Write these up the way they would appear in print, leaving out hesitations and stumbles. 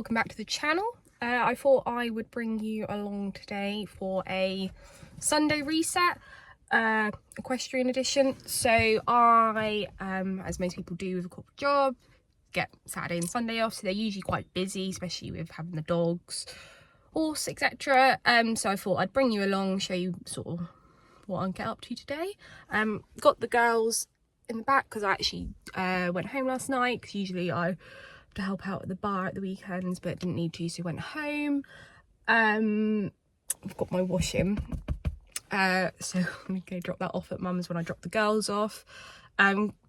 welcome back to the channel. I thought I would bring you along today for a Sunday reset, equestrian edition. So I, as most people do with a corporate job, get Saturday and Sunday off, so they're usually quite busy, especially with having the dogs, horse, etc. So I thought I'd bring you along, show you sort of what I get up to today. Got the girls in the back because I actually went home last night, because usually I to help out at the bar at the weekends, but didn't need to, so went home. I've got my washing, so I'm gonna go drop that off at mum's when I drop the girls off.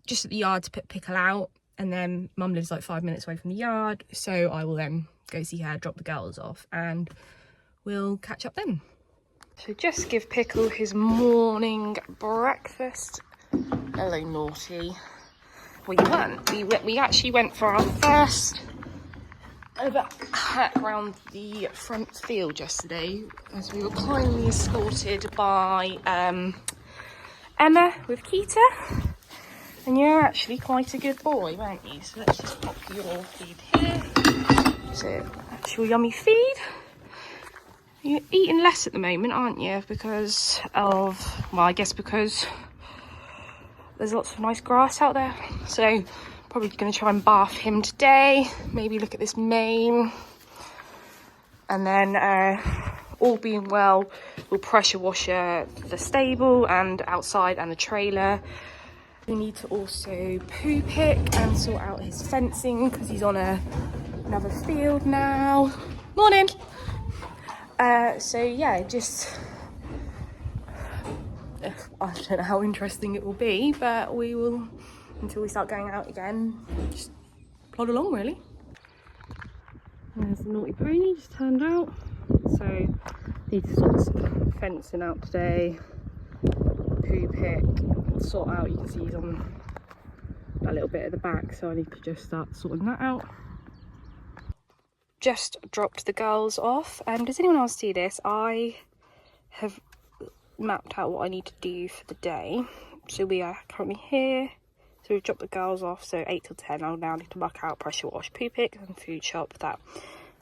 Just at the yard to put Pikkle out, and then mum lives like 5 minutes away from the yard, so I will then go see her, drop the girls off, and we'll catch up then. So just give Pikkle his morning breakfast. Hello, naughty. We actually went for our first around the front field yesterday, as we were kindly escorted by Emma with Kita, and you're actually quite a good boy, weren't you? So let's just pop your feed here. So that's your yummy feed. You're eating less at the moment, aren't you? Because of, well, I guess because there's lots of nice grass out there. So probably going to try and bath him today, maybe look at this mane, and then all being well, we'll pressure wash the stable and outside and the trailer. We need to also poo pick and sort out his fencing because he's on another field now. Morning. So yeah, just I don't know how interesting it will be, but we will, until we start going out again, just plod along really. There's the naughty pony just turned out, so need to sort some fencing out today, poo pick, sort out. You can see he's on that little bit at the back, so I need to just start sorting that out. Just dropped the girls off. Does anyone else see this? I have mapped out what I need to do for the day. So we are currently here, so we've dropped the girls off, so 8 till 10 I'll now need to muck out, pressure wash, poo pick and food shop, that.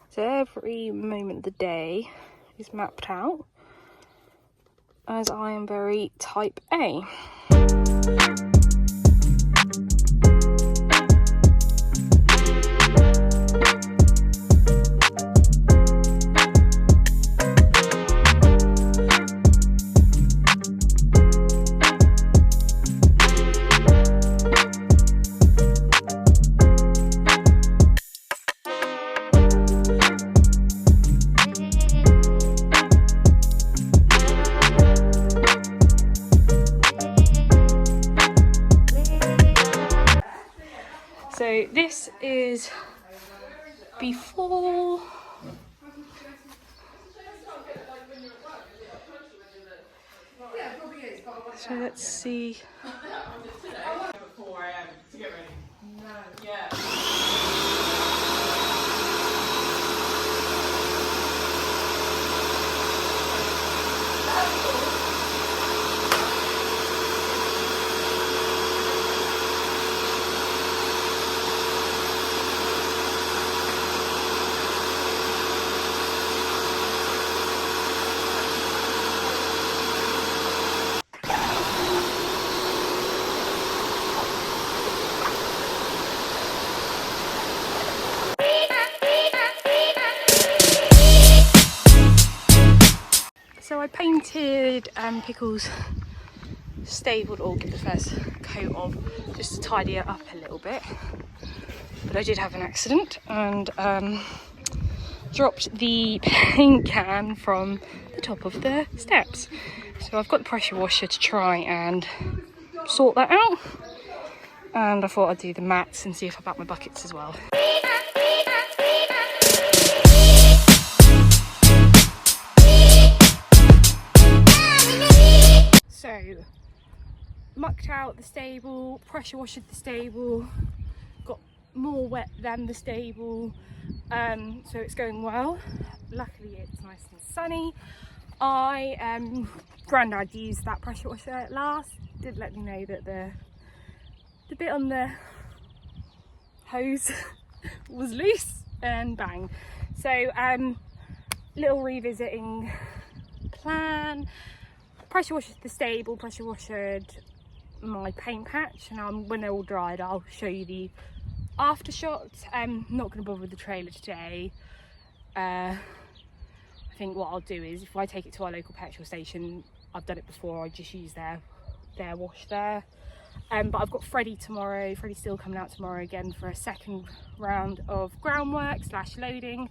So every moment of the day is mapped out, as I am very type A. So this is before, so let's see. So I painted Pikkle's stable, or give the first coat of, just to tidy it up a little bit. But I did have an accident and dropped the paint can from the top of the steps. So I've got the pressure washer to try and sort that out. And I thought I'd do the mats and see if I back my buckets as well. So, mucked out the stable, pressure washed the stable, got more wet than the stable, so it's going well. Luckily it's nice and sunny. Grandad used that pressure washer at last, did let me know that the bit on the hose was loose, and bang. So little revisiting plan. Pressure washed the stable, pressure washed my paint patch, and when they're all dried I'll show you the after shots. I'm not going to bother with the trailer today. I think what I'll do is, if I take it to our local petrol station, I've done it before, I just use their wash there. But I've got Freddie's still coming out tomorrow again for a second round of groundwork / loading,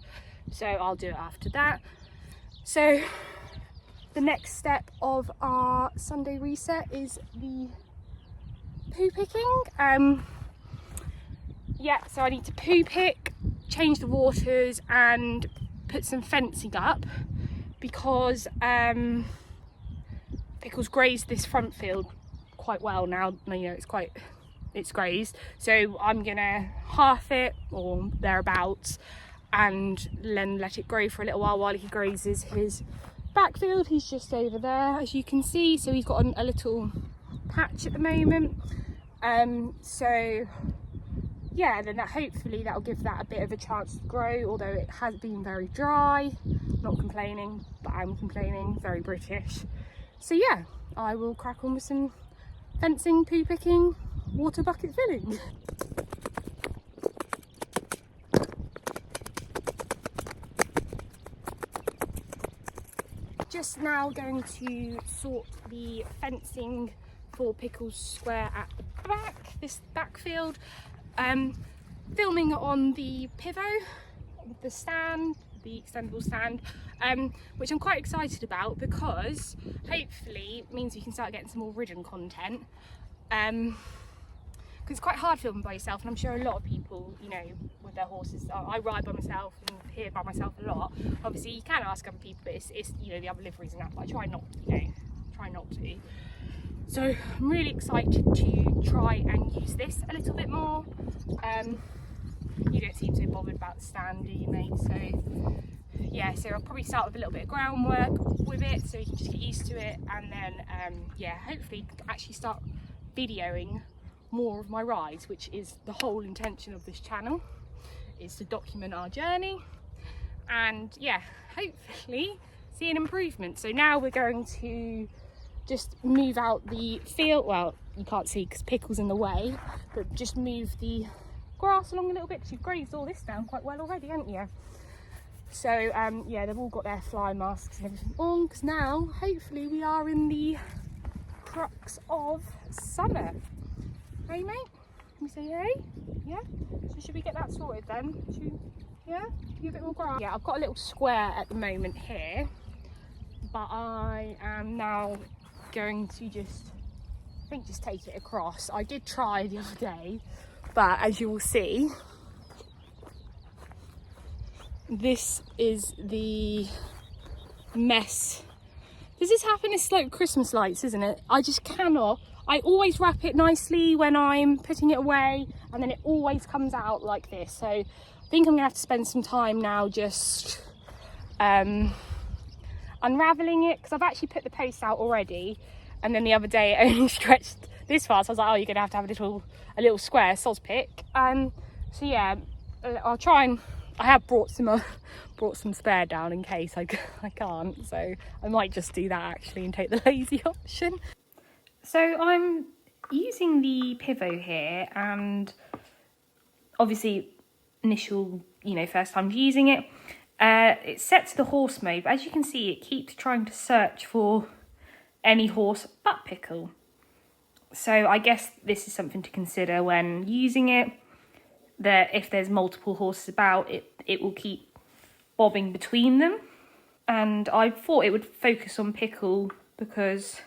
so I'll do it after that. So the next step of our Sunday reset is the poo picking. Yeah, so I need to poo pick, change the waters and put some fencing up, because Pickle's grazed this front field quite well now. You know, it's grazed, so I'm gonna half it or thereabouts and then let it grow for a little while he grazes his backfield. He's just over there, as you can see, so he's got a little patch at the moment. So yeah, then hopefully that'll give that a bit of a chance to grow, although it has been very dry. Not complaining, but I'm complaining, very British. So yeah, I will crack on with some fencing, poo picking, water bucket filling. Just now going to sort the fencing for Pickle's square at the back, this backfield. Filming on the pivot, the stand, the extendable stand, which I'm quite excited about, because hopefully it means we can start getting some more ridden content. Because it's quite hard filming by yourself, and I'm sure a lot of people, you know, with their horses, I ride by myself and here by myself a lot. Obviously you can ask other people, but it's you know, the other liveries and that, but I try not to. So I'm really excited to try and use this a little bit more. You don't seem so bothered about the stand, do you, mate? So yeah, so I'll probably start with a little bit of groundwork with it, so you can just get used to it, and then yeah, hopefully actually start videoing more of my rides, which is the whole intention of this channel, is to document our journey and yeah, hopefully see an improvement. So now we're going to just move out the field. Well, you can't see because Pickle's in the way, but just move the grass along a little bit, because you've grazed all this down quite well already, haven't you? So yeah, they've all got their fly masks and everything on, because now hopefully we are in the crux of summer. Hey mate, can we say hey? Yeah, so should we get that sorted then? Yeah, give it a bit more grass. Yeah, I've got a little square at the moment here, but I am now going to just take it across. I did try the other day, but as you will see, this is the mess. Does this happen? It's like Christmas lights, isn't it? I just cannot. I always wrap it nicely when I'm putting it away, and then it always comes out like this. So I think I'm gonna have to spend some time now just unraveling it, because I've actually put the post out already, and then the other day it only stretched this far, so I was like, oh, you're gonna have to have a little square soz pick. So yeah, I'll try, and I have brought some spare down in case I can't, so I might just do that actually and take the lazy option. So I'm using the pivot here, and obviously initial, you know, first time using it. It's set to the horse mode, but as you can see, it keeps trying to search for any horse but Pickle. So I guess this is something to consider when using it, that if there's multiple horses about, it will keep bobbing between them. And I thought it would focus on Pickle because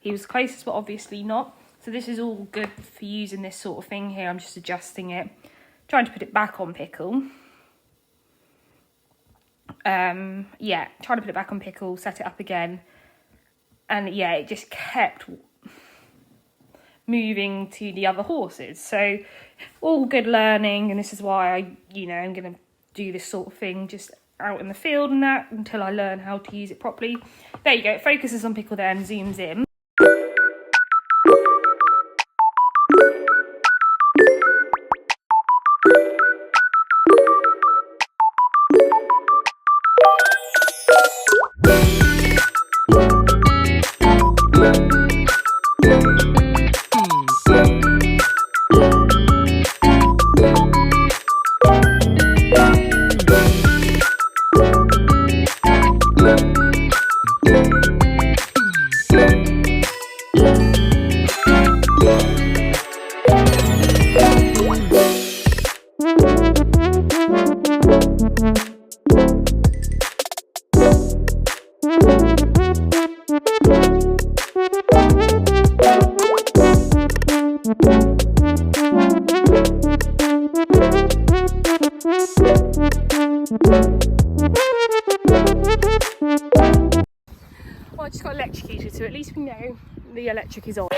he was closest, but obviously not. So this is all good for using this sort of thing here. I'm just adjusting it, trying to put it back on Pickle. Yeah, trying to put it back on Pickle, set it up again. And yeah, it just kept moving to the other horses. So all good learning, and this is why I'm going to do this sort of thing just out in the field and that until I learn how to use it properly. There you go, it focuses on Pickle there and zooms in. Well, I just got electrocuted, so at least we know the electric is on.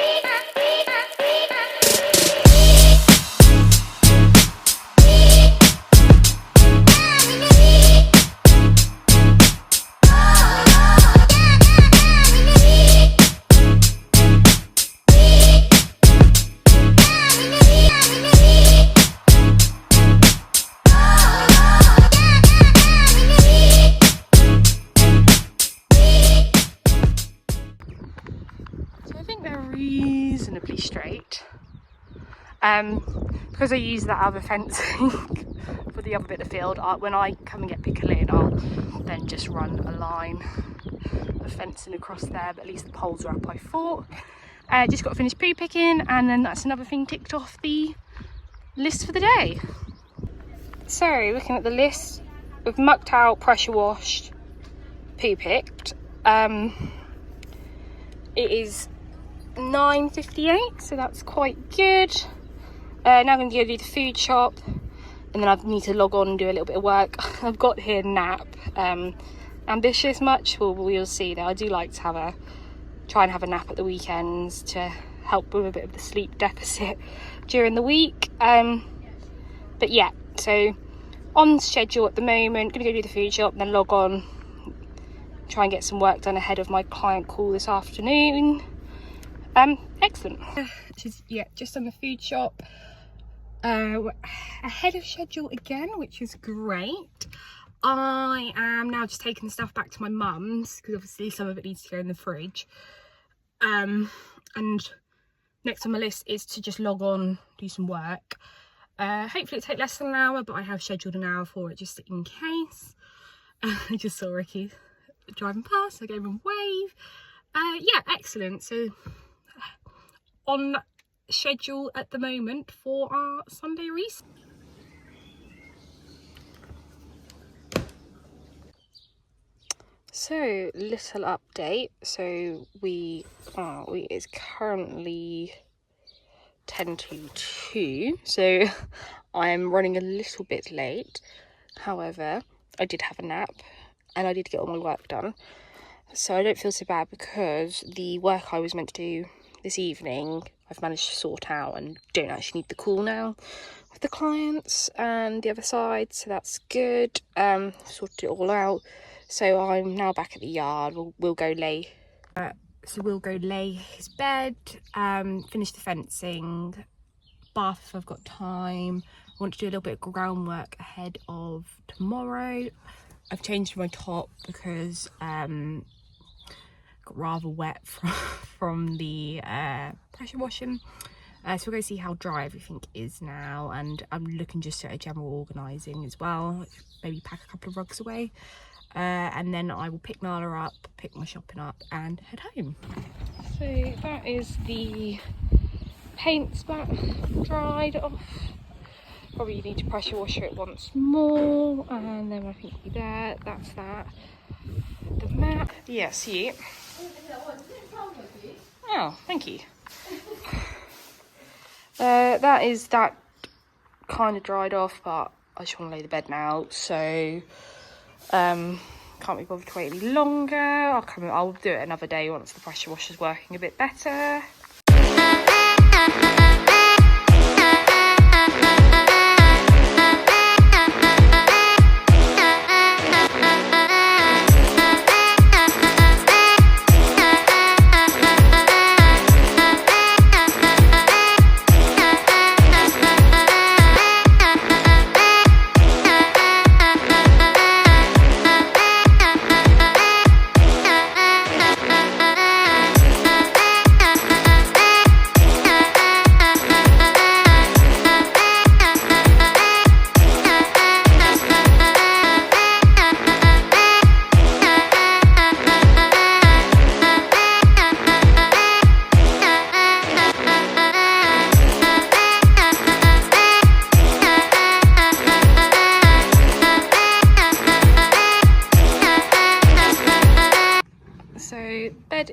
Reasonably straight, because I use that other fencing for the other bit of field. When I come and get Pikkle in, I'll then just run a line of fencing across there, but at least the poles are up, I thought. Just got to finish poo picking, and then that's another thing ticked off the list for the day. So looking at the list, we've mucked out, pressure washed, poo picked. It is 9:58, so that's quite good. Now I'm going to go do the food shop, and then I need to log on and do a little bit of work. I've got here nap. Ambitious much? Well, we'll see though. I do like to try and have a nap at the weekends to help with a bit of the sleep deficit during the week. But yeah, so on schedule at the moment. Going to go do the food shop and then log on, try and get some work done ahead of my client call this afternoon. Excellent. Just on the food shop, we're ahead of schedule again, which is great. I am now just taking the stuff back to my mum's because obviously some of it needs to go in the fridge. And next on my list is to just log on, do some work. Hopefully it'll take less than an hour, but I have scheduled an hour for it just in case. I just saw Ricky driving past, so I gave him a wave. Yeah, excellent. So on schedule at the moment for our Sunday reset. So little update. So it's currently 10 to 2, so I'm running a little bit late. However, I did have a nap and I did get all my work done, so I don't feel so bad because the work I was meant to do this evening I've managed to sort out and don't actually need the call now with the clients and the other side, so that's good. Sorted it all out, so I'm now back at the yard. We'll go lay his bed, finish the fencing, bath if I've got time. I want to do a little bit of groundwork ahead of tomorrow. I've changed my top because got rather wet from the pressure washing. So we'll go see how dry everything is now, and I'm looking just at a general organising as well, maybe pack a couple of rugs away, and then I will pick Nala up, pick my shopping up and head home. So that is the paint splat dried off. Probably need to pressure wash it once more, and then I think we'll be there. That's that. The map. Yes, yeah. Oh, thank you. That is that kind of dried off, but I just want to lay the bed now, so can't be bothered to wait any longer. I'll do it another day once the pressure washer is working a bit better.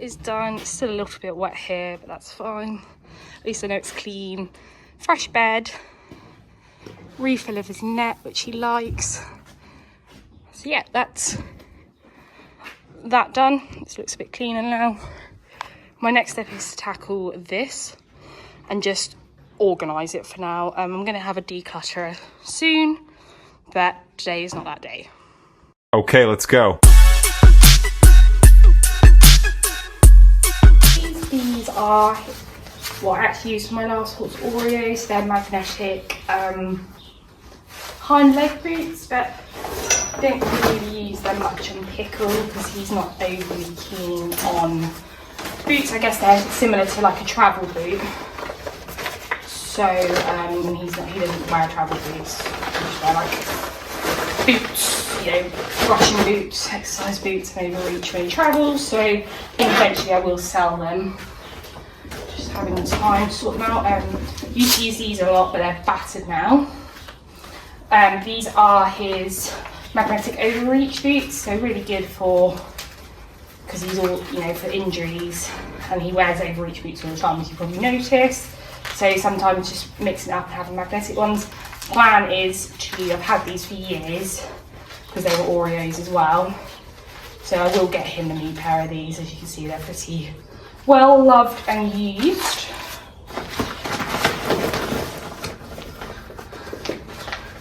is done. It's still a little bit wet here, but that's fine. At least I know it's clean. Fresh bed. Refill of his net, which he likes. So yeah, that's that done. This looks a bit cleaner now. My next step is to tackle this and just organise it for now. I'm going to have a declutter soon, but today is not that day. Okay, let's go. These are what I actually used for my last horse Oreos. They're magnetic hind leg boots, but I don't really use them much on Pikkle because he's not overly keen on boots. I guess they're similar to like a travel boot. So he doesn't wear travel boots. He just wear like boots, you know, brushing boots, exercise boots, and overreach when he travels. So eventually I will sell them. Just having the time to sort them out. Used to use these a lot, but they're battered now. These are his magnetic overreach boots, so really good because he's all, you know, for injuries, and he wears overreach boots all the time, as you probably noticed. So sometimes just mixing it up and having magnetic ones. Plan is to, I've had these for years because they were Oreos as well. So I will get him a new pair of these. As you can see, they're pretty well loved and used.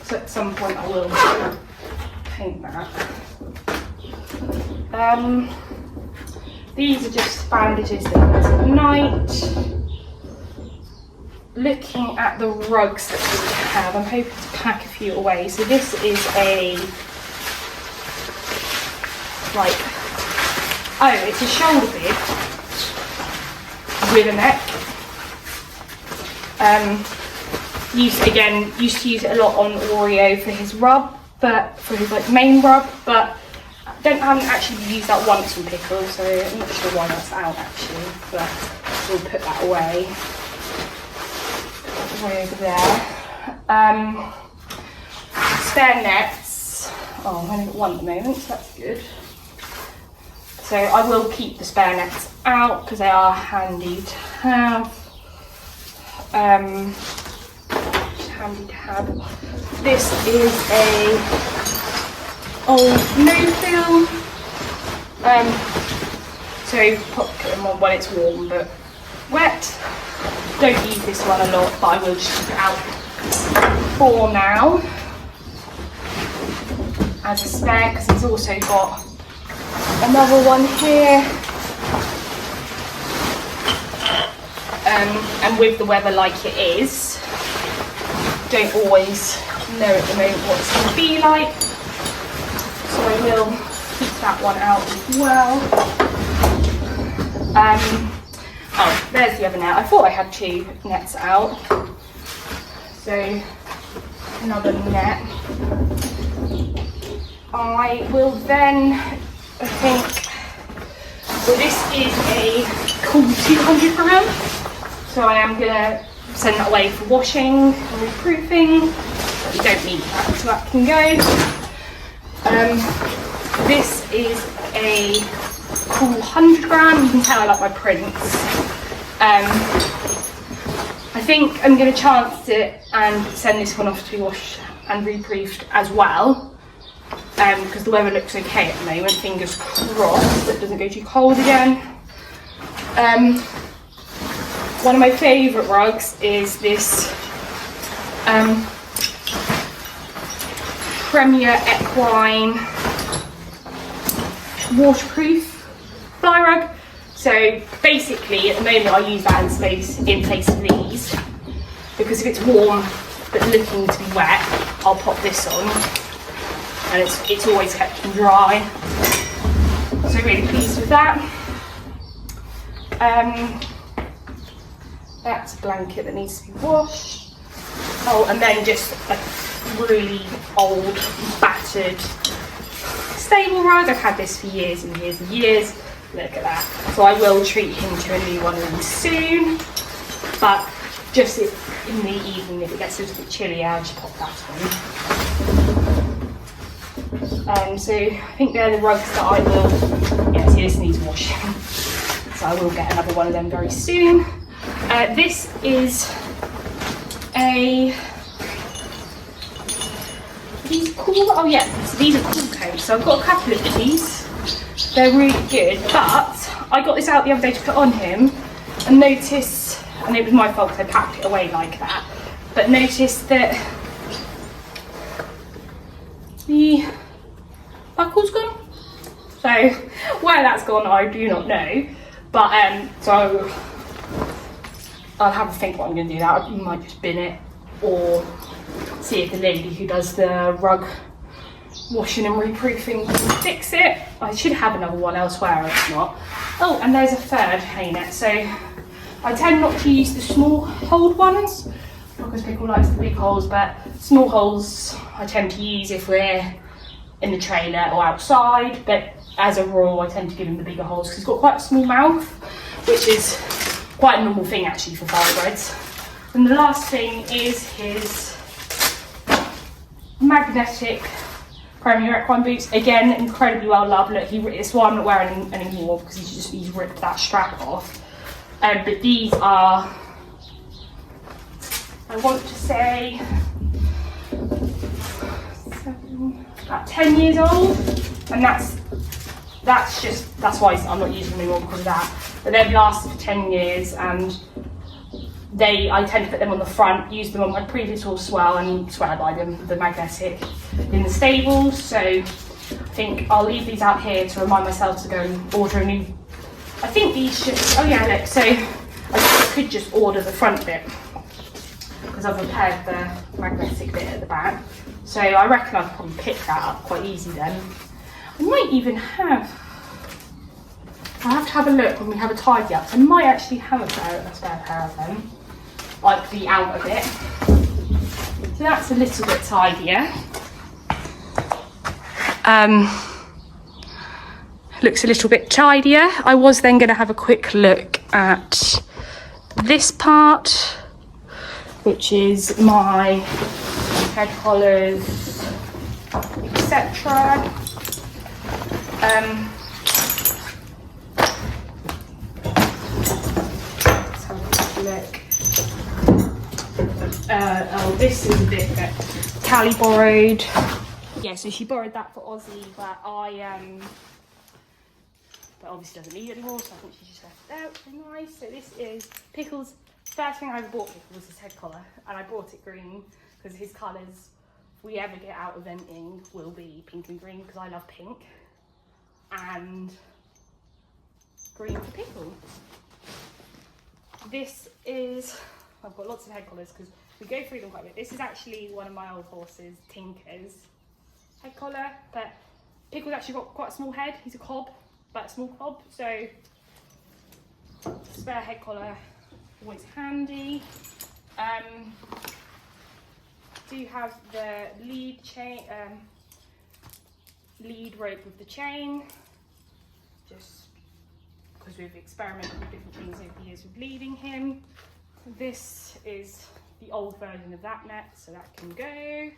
So at some point I will paint that. These are just bandages that I use at night. Looking at the rugs that we have, I'm hoping to pack a few away. So this is it's a shoulder bib with a neck. Used to use it a lot on Oreo for his rub, but for his like main rub, but I haven't actually used that once on Pikkle, so I'm not sure why that's out actually, but we'll put that away. Over there. Spare nets. Oh, I've only got one at the moment, so that's good. So I will keep the spare nets out because they are handy to have. This is a old no-fill. So put them on when it's warm but wet. Don't use this one a lot, but I will just keep it out for now as a spare, because he's also got another one here. And with the weather like it is, don't always know at the moment what it's going to be like. So I will keep that one out as well. Oh, there's the other net. I thought I had two nets out. So, another net. I will then, I think, well, this is a cool 200 gram. So I am going to send that away for washing and reproofing. But you don't need that, so that can go. This is a cool 100 gram. You can tell I like my prints. I think I'm going to chance it and send this one off to be washed and reproofed as well, because the weather looks okay at the moment. Fingers crossed that it doesn't go too cold again. One of my favourite rugs is this Premier Equine waterproof fly rug. So basically at the moment I use that in place of these, because if it's warm but looking to be wet, I'll pop this on and it's always kept them dry. So really pleased with that. That's a blanket that needs to be washed. Oh, and then just a really old, battered stable rug. I've had this for years and years and years. Look at that. So I will treat him to a new one really soon. But just in the evening, if it gets a little bit chilly, I'll just pop that on. So I think they're the rugs that I will. Yeah, see, this needs washing. so I will get another one of them very soon. This is a, these cool, oh yeah, so these are cool coats. So I've got a couple of these, they're really good, but I got this out the other day to put on him and noticed, and it was my fault because I packed it away like that, but noticed that the buckle's gone. So where that's gone, I do not know. But so I'll have a think what I'm going to do. That I might just bin it, or see if the lady who does the rug washing and reproofing can fix it. I should have another one elsewhere if not. Oh, and there's a third hanger. So I tend not to use the small holed ones because Pikkle likes the big holes, but small holes I tend to use if we're in the trailer or outside, but as a rule I tend to give him the bigger holes because he's got quite a small mouth, which is quite a normal thing actually for thoroughbreds. And the last thing is his magnetic Premier equine boots. Again, incredibly well loved. Look, it's why I'm not wearing them anymore because he's ripped that strap off. But these are, I want to say, about 10 years old, and that's why I'm not using them anymore because of that. But they've lasted for 10 years, and I tend to put them on the front, use them on my previous horse as well, and swear by them, the magnetic, in the stables. So I think I'll leave these out here to remind myself to go and order a new. I think these should, oh yeah, look, so I could just order the front bit because I've repaired the magnetic bit at the back. So I reckon I could probably pick that up quite easy then. I might even have, I'll have to have a look when we have a tidy up. I might actually have a spare pair of them, like the outer bit. So that's a little bit tidier. Looks a little bit tidier. I was then going to have a quick look at this part, which is my head collars, etc. Let's have a quick look. Oh, this is a bit that Callie borrowed. Yeah, so she borrowed that for Ozzy, but but obviously doesn't need it anymore, so I think she just left it out. So nice. So this is Pickle's first thing I ever bought Pickle was his head collar, and I bought it green because his colours, if we ever get out eventing, will be pink and green because I love pink, and green for Pickle. This is, I've got lots of head collars because we go through them quite a bit. This is actually one of my old horses, Tinker's head collar, but Pickle's actually got quite a small head. He's a cob, but a small cob, so spare head collar always handy. Do have the lead chain, lead rope with the chain, just because we've experimented with different things over the years with leading him. This is the old version of that net, so that can go.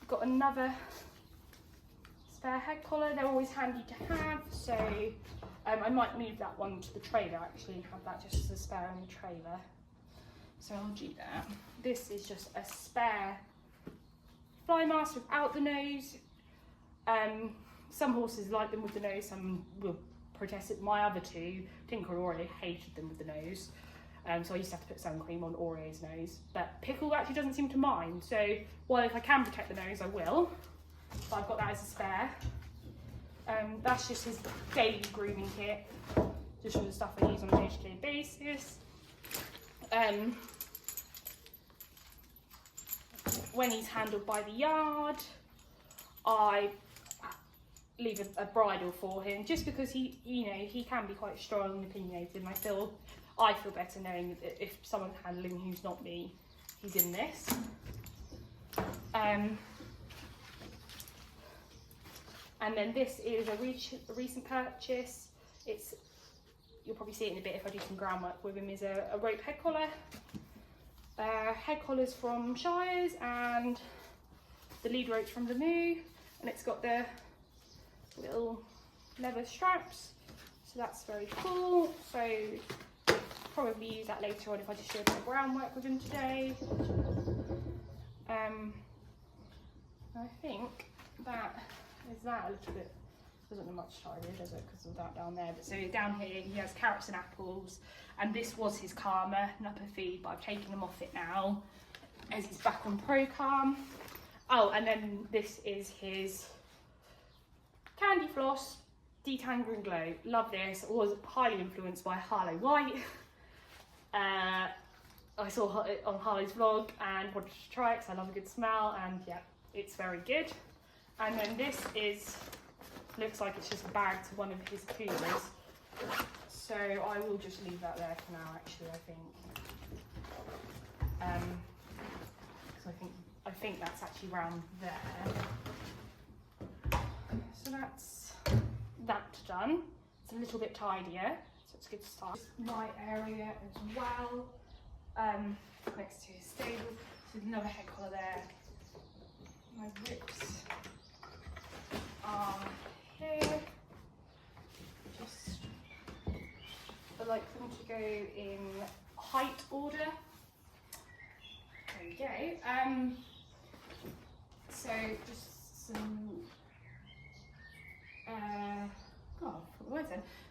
Got another spare head collar. They're always handy to have, so I might move that one to the trailer actually and have that just as a spare in the trailer. So I'll do that. This is just a spare fly mask without the nose. Some horses like them with the nose, some will protest it. My other two, Tinker and Oreo, hated them with the nose. So I used to have to put sun cream on Oreo's nose. But Pickle actually doesn't seem to mind. So, well, if I can protect the nose, I will. So I've got that as a spare. That's just his daily grooming kit. Just from the stuff I use on a day-to-day basis. When he's handled by the yard, I leave a bridle for him, just because he, you know, he can be quite strong and opinionated, and I feel better knowing that if someone's handling him who's not me, he's in this. And then this is a recent purchase. You'll probably see it in a bit if I do some groundwork with him, is a rope head collar. Head collars from Shires and the lead ropes from the Moo, and it's got the little leather straps, so that's very cool. So probably use that later on if I just do a bit of groundwork with him today. I think that is that a little bit. Doesn't look much tidier, does it, because of that down there. But so down here he has carrots and apples, and this was his Karma Nupper feed, but I've taken him off it now as he's back on Pro Calm. Oh, and then this is his Candy Floss Detangle and Glow. Love this. It was highly influenced by Harlow White. I saw it on Harlow's vlog and wanted to try it because I love a good smell, and yeah, it's very good. And then this looks like it's just a bag to one of his coolers. So I will just leave that there for now, actually, I think. Because I think that's actually around there. So that's that done. It's a little bit tidier, so it's a good start. My area as well, next to his stable. So another head collar there. My whips are here. Just I like them to go in height order. There we go. So just some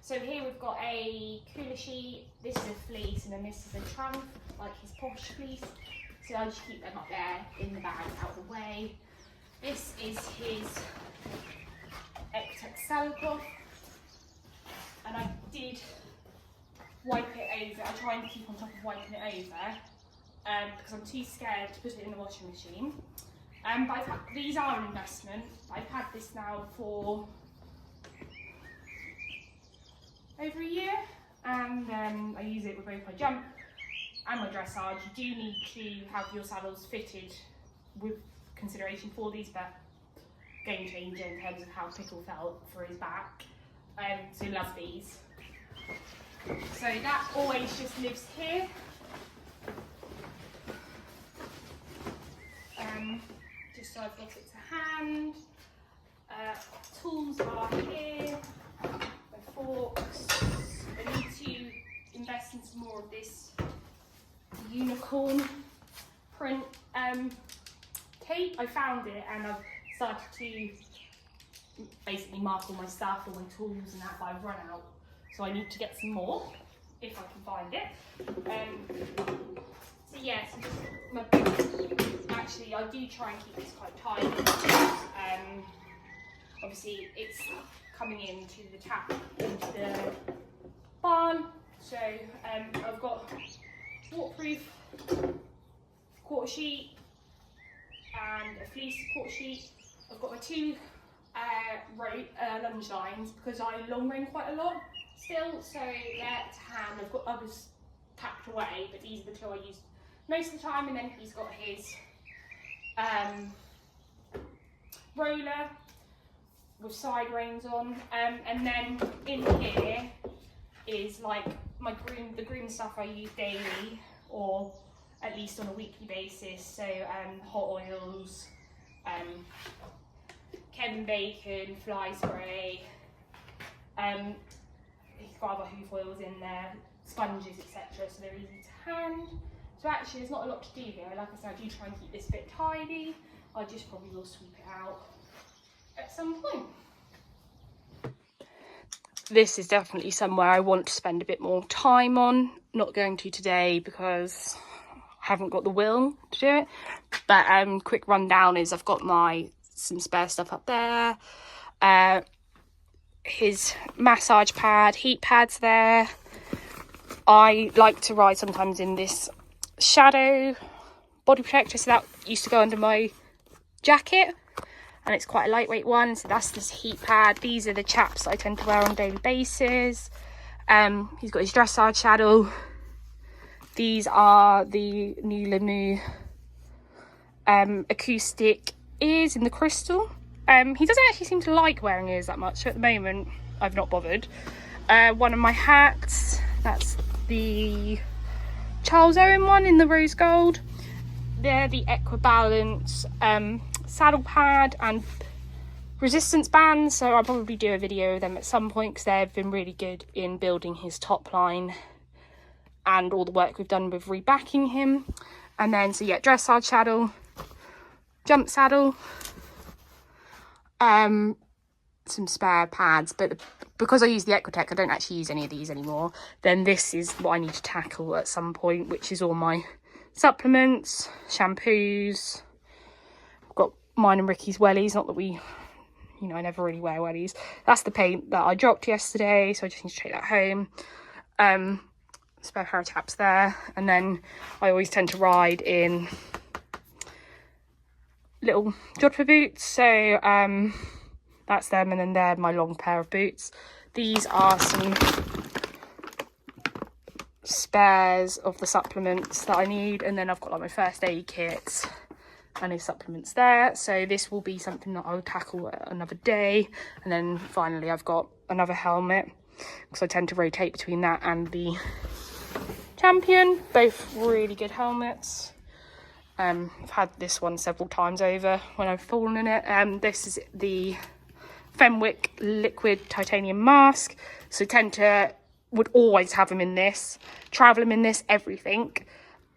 so here we've got a cooler sheet, this is a fleece, and then this is a trunk, like his posh fleece. So I just keep them up there in the bag out of the way. This is his Equestrian saddle cloth, and I did wipe it over. I try and keep on top of wiping it over because I'm too scared to put it in the washing machine. But these are an investment. I've had this now for over a year, and I use it with both my jump and my dressage. You do need to have your saddles fitted with consideration for these, but game changer in terms of how Pikkle felt for his back. So love these. So that always just lives here. Just so I've got it to hand. Tools are here. My forks. I need to invest in some more of this unicorn print tape. I found it and I've started to basically mark all my stuff, all my tools and that, but I've run out. So I need to get some more if I can find it. So yeah, so just my boots. Actually, I do try and keep this quite tight. Obviously, it's coming into the tap, into the barn. So I've got waterproof quarter sheet and a fleece quarter sheet. I've got my two lunge lines because I long rein quite a lot still. So yeah, to hand. I've got others packed away, but these are the two I use most of the time. And then he's got his roller with side reins on, and then in here is like the groom stuff I use daily or at least on a weekly basis. So hot oils, Kevin bacon, fly spray, he's got other hoof oils in there, sponges, etc. So they're easy to hand. So actually there's not a lot to do here. Like I said, I do try and keep this bit tidy. I just probably will sweep it out at some point. This is definitely somewhere I want to spend a bit more time on. Not going to today because I haven't got the will to do it. But quick rundown is I've got some spare stuff up there. His massage pad, heat pads there. I like to ride sometimes in this shadow body protector, so that used to go under my jacket, and it's quite a lightweight one. So that's this heat pad. These are the chaps that I tend to wear on a daily basis. He's got his dressage saddle. These are the new Lemu acoustic ears in the crystal. He doesn't actually seem to like wearing ears that much, so at the moment I've not bothered. One of my hats, that's the Charles Owen one in the rose gold. They're the Equibalance saddle pad and resistance bands, so I'll probably do a video of them at some point because they've been really good in building his top line and all the work we've done with rebacking him. And then, so yeah, dressage saddle, jump saddle, some spare pads, but because I use the Equitech, I don't actually use any of these anymore. Then this is what I need to tackle at some point, which is all my supplements, shampoos. I've got mine and Ricky's wellies, not that we, you know, I never really wear wellies. That's the paint that I dropped yesterday, so I just need to take that home. Spare pair of taps there, and then I always tend to ride in little jodhpur boots, so that's them, and then they're my long pair of boots. These are some spares of the supplements that I need, and then I've got like my first aid kits and his supplements there. So this will be something that I'll tackle another day. And then finally I've got another helmet, because I tend to rotate between that and the Champion, both really good helmets. I've had this one several times over when I've fallen in it. This is the Fenwick liquid titanium mask, so would always have them in this, travel them in this, everything.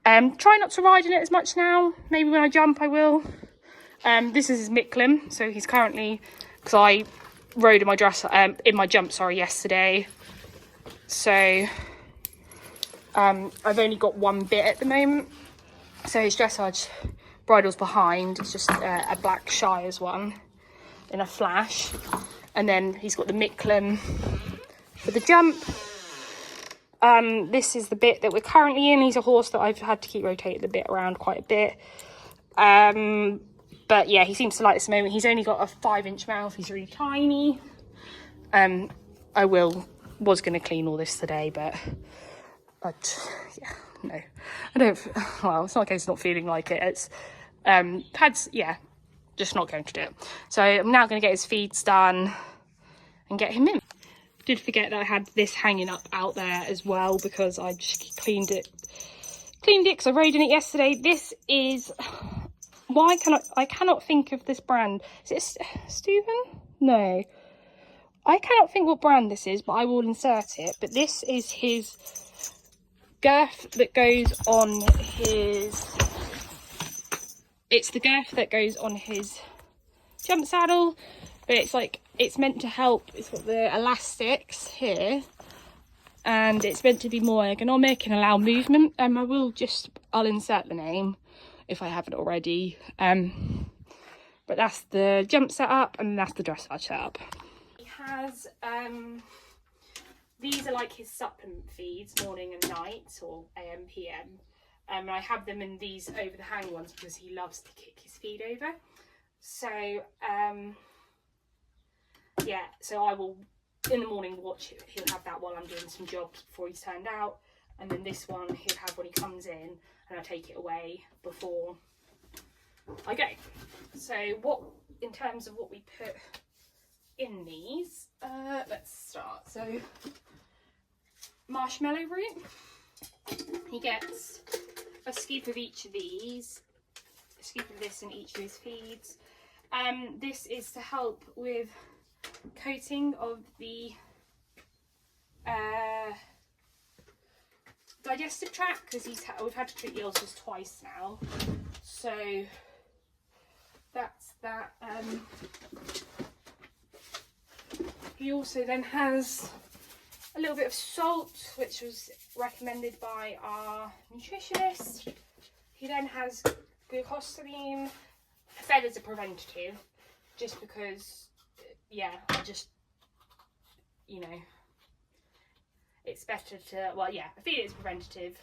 Try not to ride in it as much now. Maybe when I jump I will. This is his Pikkle, so he's currently, because I rode in my jump yesterday, so I've only got one bit at the moment. So his dressage bridle's behind. It's just a black Shires one in a flash, and then he's got the Pikkle for the jump. This is the bit that we're currently in. He's a horse that I've had to keep rotating the bit around quite a bit. But yeah, he seems to like this at the moment. He's only got a 5-inch mouth. He's really tiny. I was going to clean all this today, but yeah, no, I don't. Well, it's not like it's not feeling like it. It's just not going to do it. So I'm now going to get his feeds done and get him in. Did forget that I had this hanging up out there as well, because I just cleaned it because I rode in it yesterday. This is, why I cannot think of this brand. Is it Steuben? No, I cannot think what brand this is, but I will insert it. But this is his girth that goes on his, it's the girth that goes on his jump saddle, but it's meant to help. It's got the elastics here, and it's meant to be more ergonomic and allow movement. I'll insert the name if I haven't already. But that's the jump setup, and that's the dressage setup. He has these are like his supplement feeds, morning and night, or AM, PM. And I have them in these over the hang ones because he loves to kick his feed over. So, yeah, so I will, in the morning, watch it. He'll have that while I'm doing some jobs before he's turned out. And then this one he'll have when he comes in, and I take it away before I go. So in terms of what we put in these, let's start. So marshmallow root, he gets a scoop of each of these, a scoop of this in each of his feeds. This is to help with coating of the digestive tract, because we've had to treat the ulcers twice now, so that's that. He also then has a little bit of salt, which was recommended by our nutritionist. He then has glucosamine, fed as a preventative, just because, yeah, it's better to, I feed it as preventative,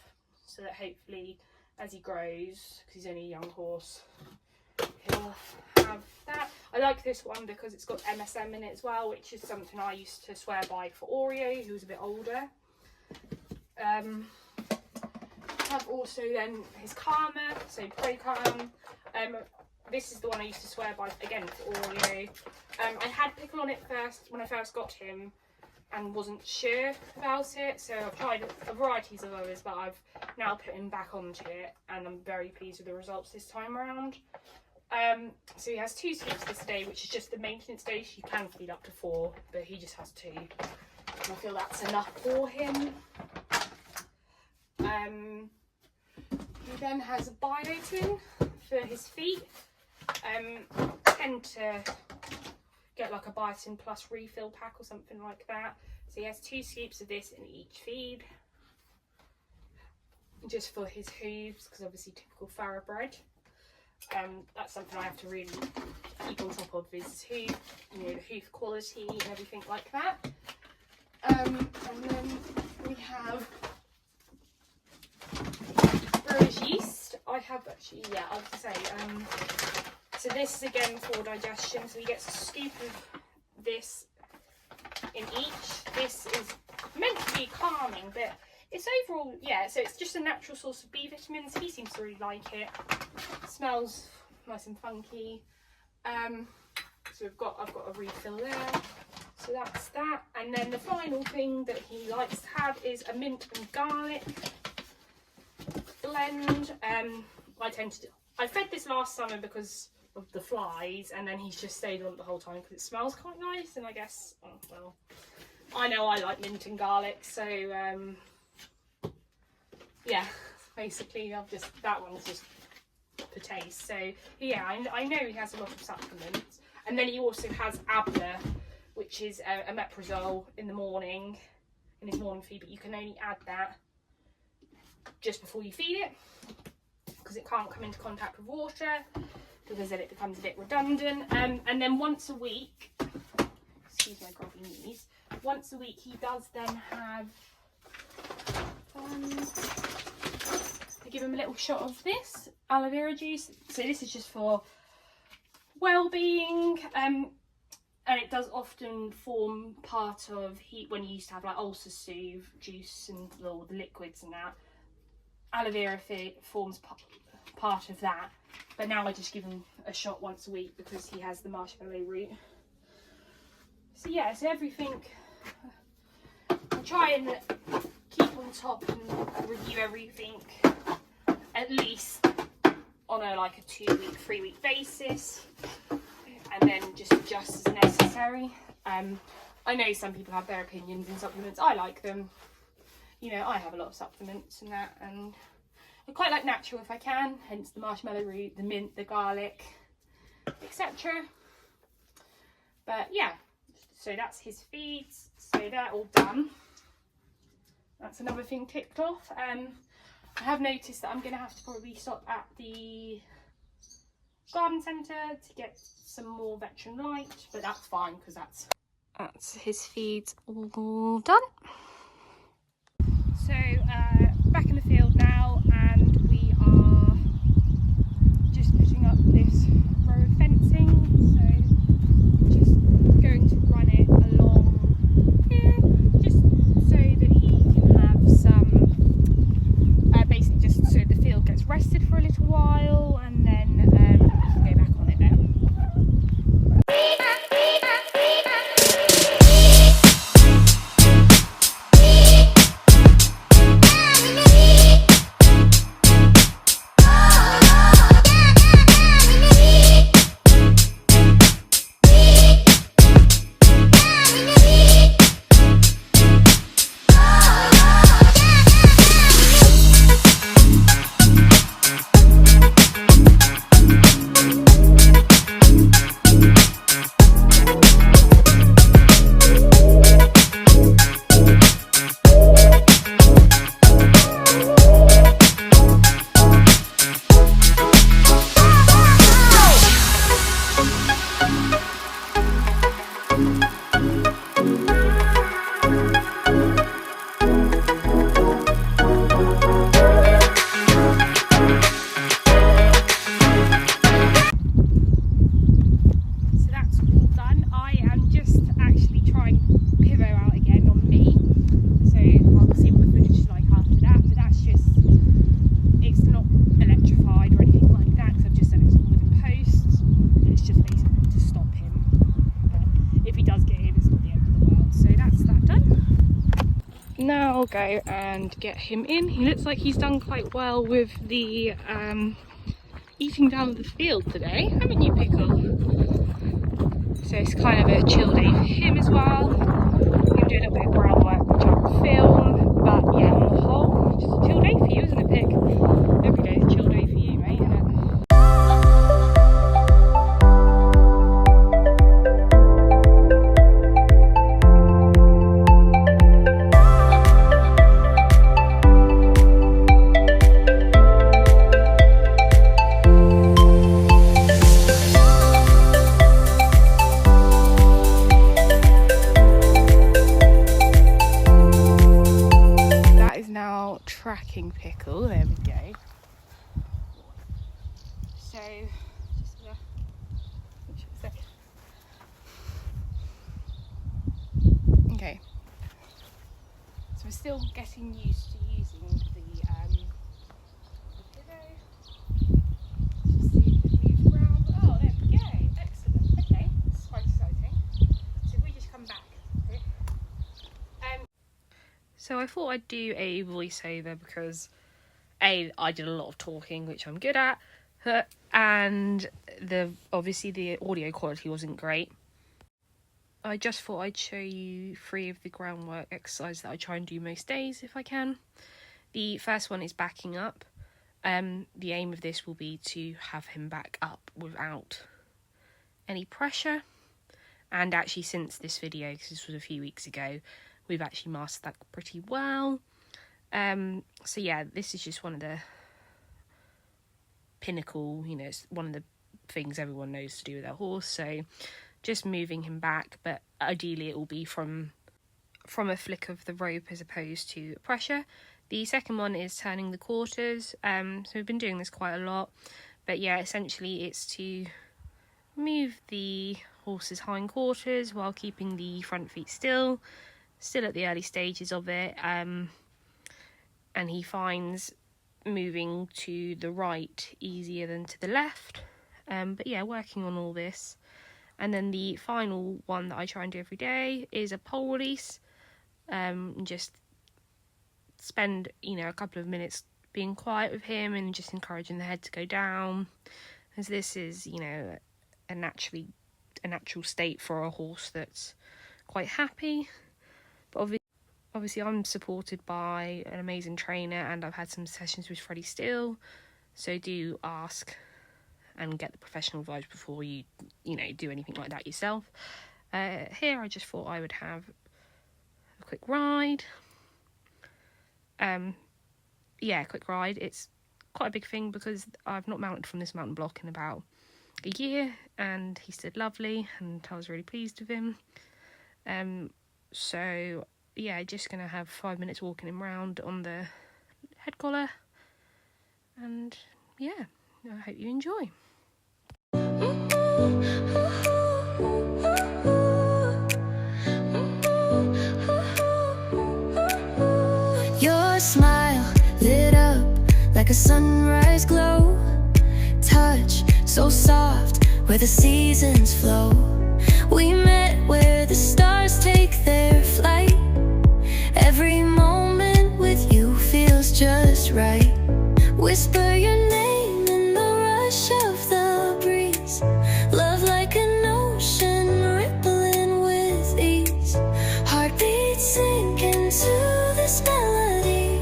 so that hopefully as he grows, because he's only a young horse, he'll have that. I like this one because it's got MSM in it as well, which is something I used to swear by for Oreo, who was a bit older. I have also then his Karma, so Pro-Calm. This is the one I used to swear by, again, for Oreo. I had Pikkle on it first, when I first got him, and wasn't sure about it, so I've tried varieties of others, but I've now put him back onto it, and I'm very pleased with the results this time around. So he has 2 scoops this day, which is just the maintenance day. You can feed up to 4, but he just has 2. And I feel that's enough for him. He then has a biotin for his feet. Tend to get like a biotin plus refill pack or something like that. So he has 2 scoops of this in each feed, just for his hooves, because obviously typical thoroughbred. That's something I have to really keep on top of, is his hoof, you know, the hoof quality and everything like that. And then we have brewer's yeast. I have actually, yeah, I was going to say, so this is again for digestion. So he gets a scoop of this in each. This is meant to be calming, but it's overall, yeah, so it's just a natural source of B vitamins. He seems to really like it. Smells nice and funky. So I've got a refill there. So that's that. And then the final thing that he likes to have is a mint and garlic blend. I fed this last summer because of the flies, and then he's just stayed on it the whole time because it smells quite nice. And I guess, oh, well, I know I like mint and garlic, so yeah, basically that one's just for taste. So yeah, I know he has a lot of supplements. And then he also has Abner, which is a omeprazole in the morning, in his morning feed, but you can only add that just before you feed it, because it can't come into contact with water, because then it becomes a bit redundant. And then once a week, excuse my groggy knees, once a week he does then have, I give him a little shot of this aloe vera juice. So this is just for well-being, and it does often form part of when you used to have like ulcer soothe juice and all the liquids and that. Aloe vera forms part of that, but now I just give him a shot once a week because he has the marshmallow root. So yeah, so everything I try and keep on top and review everything at least on a 2-week, 3-week basis, and then just adjust as necessary. I know some people have their opinions in supplements. I like them. You know, I have a lot of supplements and that, and I quite like natural if I can, hence the marshmallow root, the mint, the garlic, etc. But yeah, so that's his feeds. So they're all done. That's another thing ticked off. I have noticed that I'm going to have to probably stop at the garden centre to get some more veteran light, but that's fine because that's his feeds all done. So back in the field now, and we are just putting up this row of fencing, so just going to run it along here just so that he can have some, basically just so the field gets rested for a little while, and then we can go back on it then. Now I'll go and get him in. He looks like he's done quite well with the eating down the field today, haven't you, Pickle? So it's kind of a chill day for him as well. He'll do a little bit of groundwork, which I'll film, but yeah, on the whole, just a chill day for you, isn't it, Pick? Every day is a chill day for you, mate, isn't it? Tracking Pickle, there we go. So, just a second. Okay. So we're still getting used to using the pillow. Just see if it moves around. Oh, there we go. Excellent. Okay, this is quite exciting. So if we just come back. So I thought I'd do a voiceover because I did a lot of talking, which I'm good at, and obviously the audio quality wasn't great. I just thought I'd show you 3 of the groundwork exercises that I try and do most days if I can. The first one is backing up. The aim of this will be to have him back up without any pressure. And actually since this video, because this was a few weeks ago, we've actually mastered that pretty well. So yeah, this is just one of the pinnacle, it's one of the things everyone knows to do with their horse. So just moving him back, but ideally it will be from a flick of the rope as opposed to pressure. The second one is turning the quarters. So we've been doing this quite a lot, but yeah, essentially it's to move the horse's hind quarters while keeping the front feet still at the early stages of it, and he finds moving to the right easier than to the left, but yeah, working on all this. And then the final one that I try and do every day is a pole release. Just spend a couple of minutes being quiet with him and just encouraging the head to go down, as this is a natural state for a horse that's quite happy. But obviously I'm supported by an amazing trainer, and I've had some sessions with Freddie Steele, so do ask and get the professional advice before you do anything like that yourself. Here I just thought I would have a quick ride. Quick ride. It's quite a big thing because I've not mounted from this mountain block in about a year, and he stood lovely and I was really pleased with him. So yeah, just gonna have 5 minutes walking him round on the head collar, and yeah, I hope you enjoy. Your smile lit up like a sunrise glow, touch so soft where the seasons flow. We met where the stars take their flight. Every moment with you feels just right. Whisper your name in the rush of the breeze. Love like an ocean rippling with ease. Heartbeats sink into this melody.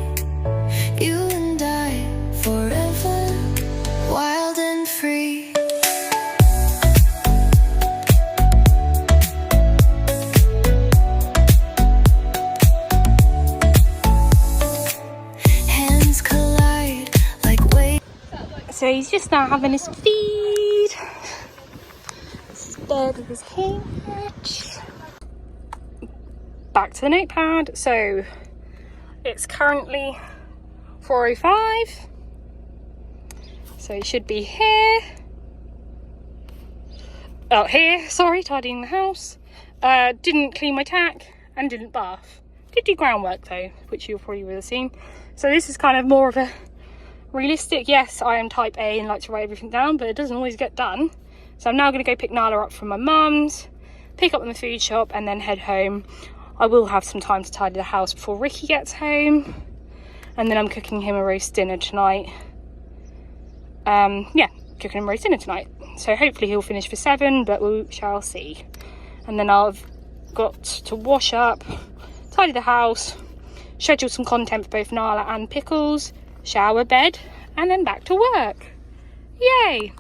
You and I forever, wild and free. So he's just now having his feed. This is bed with his cage. Back to the notepad. So it's currently 4:05. So it should be here. Oh, here, sorry, tidying the house. Didn't clean my tack and didn't bath. Did do groundwork though, which you'll probably will have seen. So this is kind of more of a realistic, yes, I am type A and like to write everything down, but it doesn't always get done. So I'm now going to go pick Nala up from my mum's, pick up in the food shop, and then head home. I will have some time to tidy the house before Ricky gets home, and then I'm cooking him a roast dinner tonight. Yeah, cooking him roast dinner tonight. So hopefully he'll finish for 7, but we shall see. And then I've got to wash up, tidy the house, schedule some content for both Nala and Pickles, shower, bed, and then back to work. Yay!